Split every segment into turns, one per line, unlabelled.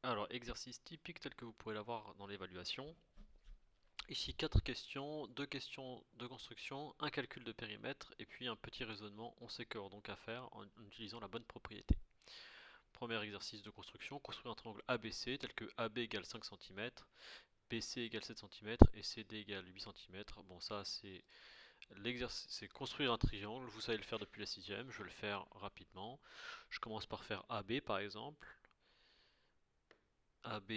Alors, exercice typique tel que vous pouvez l'avoir dans l'évaluation. Ici, 4 questions, 2 questions de construction, un calcul de périmètre et puis un petit raisonnement. On s'écœure donc à faire en utilisant la bonne propriété. Premier exercice de construction, construire un triangle ABC tel que AB égale 5 cm, BC égale 7 cm et CD égale 8 cm. Bon, ça c'est l'exercice, c'est construire un triangle. Vous savez le faire depuis la sixième, je vais le faire rapidement. Je commence par faire AB par exemple. AB,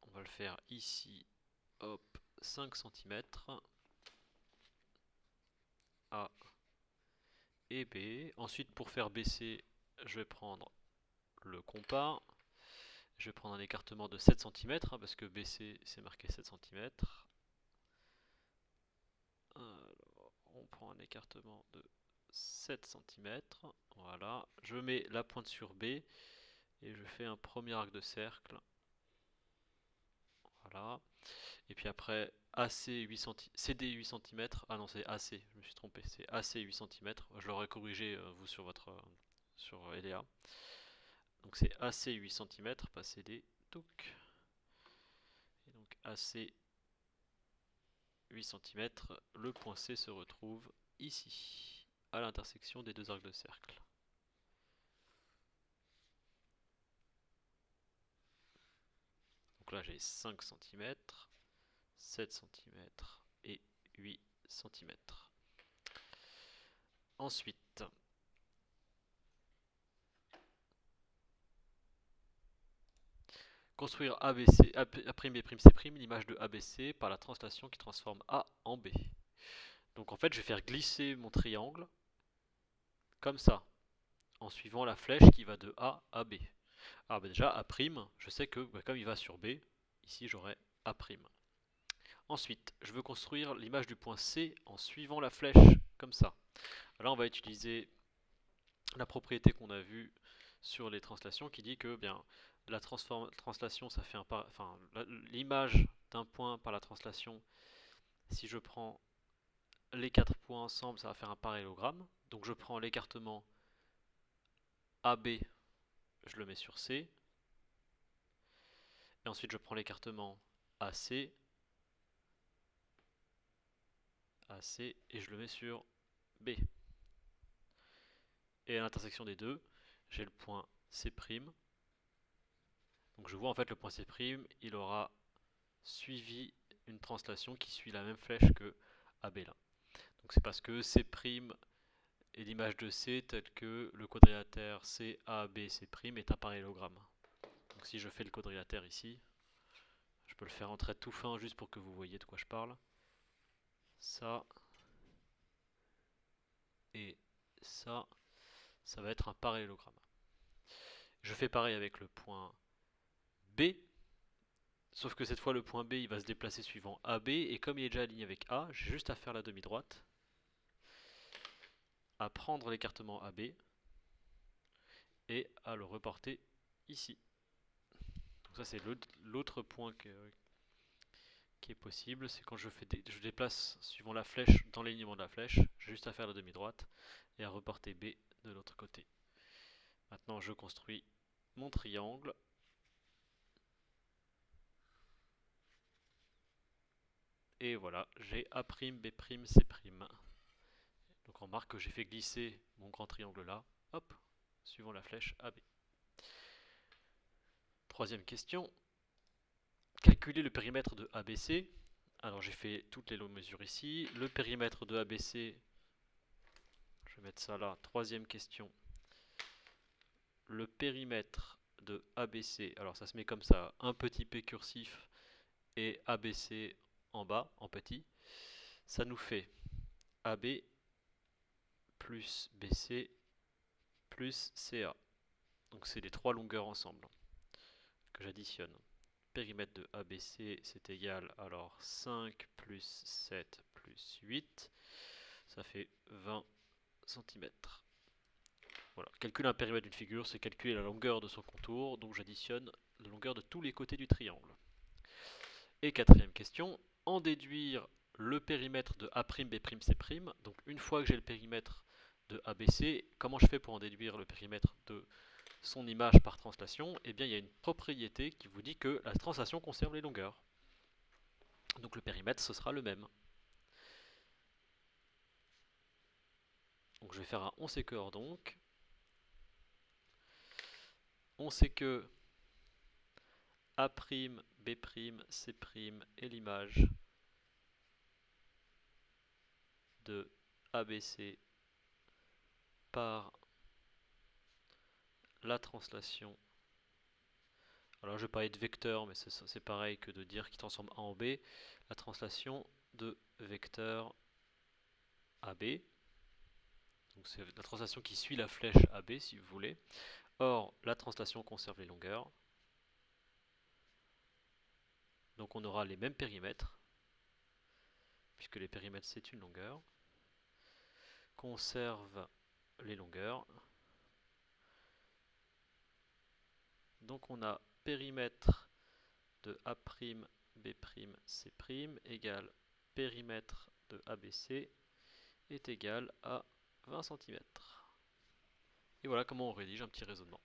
on va le faire ici. Hop, 5 cm, A et B. Ensuite, pour faire BC, je vais prendre le compas. Je vais prendre un écartement de 7 cm, parce que BC, c'est marqué 7 cm. Alors, on prend un écartement de 7 cm. Voilà. Je mets la pointe sur B, et je fais un premier arc de cercle. Voilà. Et puis après, AC 8 cm, CD 8 cm. Ah non, c'est AC, je me suis trompé. C'est AC 8 cm. Je l'aurais corrigé, vous, sur votre sur LEA. Donc c'est AC 8 cm, pas CD. Touc. Et donc AC 8 cm. Le point C se retrouve ici, à l'intersection des deux arcs de cercle. Donc là j'ai 5 cm, 7 cm et 8 cm. Ensuite, construire ABC, A', B', C', l'image de ABC par la translation qui transforme A en B. Donc en fait, je vais faire glisser mon triangle comme ça, en suivant la flèche qui va de A à B. Alors déjà, A', je sais que comme il va sur B, ici j'aurai A'. Ensuite, je veux construire l'image du point C en suivant la flèche comme ça. Là, on va utiliser la propriété qu'on a vue sur les translations qui dit que bien la translation, ça fait enfin l'image d'un point par la translation. Si je prends les quatre points ensemble, ça va faire un parallélogramme. Donc je prends l'écartement AB, je le mets sur C, et ensuite je prends l'écartement AC, AC, et je le mets sur B. Et à l'intersection des deux, j'ai le point C'. Donc je vois en fait le point C', il aura suivi une translation qui suit la même flèche que AB là. Donc c'est parce que C' est l'image de C telle que le quadrilatère CABC' est un parallélogramme. Donc si je fais le quadrilatère ici, je peux le faire en trait tout fin juste pour que vous voyez de quoi je parle. Ça et ça, ça va être un parallélogramme. Je fais pareil avec le point B, sauf que cette fois le point B il va se déplacer suivant AB, et comme il est déjà aligné avec A, j'ai juste à faire la demi-droite, à prendre l'écartement AB et à le reporter ici. Donc ça c'est l'autre point qui est possible, c'est quand je déplace suivant la flèche dans l'alignement de la flèche, j'ai juste à faire la demi-droite et à reporter B de l'autre côté. Maintenant je construis mon triangle. Et voilà, j'ai A', B', C'. Donc on remarque que j'ai fait glisser mon grand triangle là, hop, suivant la flèche AB. Troisième question, calculer le périmètre de ABC. Alors j'ai fait toutes les mesures ici. Le périmètre de ABC, je vais mettre ça là. Troisième question, le périmètre de ABC. Alors ça se met comme ça, un petit p cursif et ABC en bas, en petit. Ça nous fait AB plus BC plus CA. Donc c'est les trois longueurs ensemble que j'additionne. Périmètre de ABC c'est égal alors 5 plus 7 plus 8, ça fait 20 cm. Voilà. Calculer un périmètre d'une figure, c'est calculer la longueur de son contour, donc j'additionne la longueur de tous les côtés du triangle. Et quatrième question, en déduire le périmètre de A', B', C'. Donc une fois que j'ai le périmètre de ABC, comment je fais pour en déduire le périmètre de son image par translation, eh bien il y a une propriété qui vous dit que la translation conserve les longueurs. Donc le périmètre, ce sera le même. Donc je vais faire un on sait que or donc. On sait que A', B', C' est l'image de ABC par la translation. Alors je vais parler de vecteur, mais c'est pareil que de dire qu'il transforme A en B. La translation de vecteur AB. Donc c'est la translation qui suit la flèche AB si vous voulez. Or, la translation conserve les longueurs. Donc on aura les mêmes périmètres, puisque les périmètres c'est une longueur. Conserve les longueurs. Donc on a périmètre de A', B', C' égale périmètre de ABC est égal à 20 cm. Et voilà comment on rédige un petit raisonnement.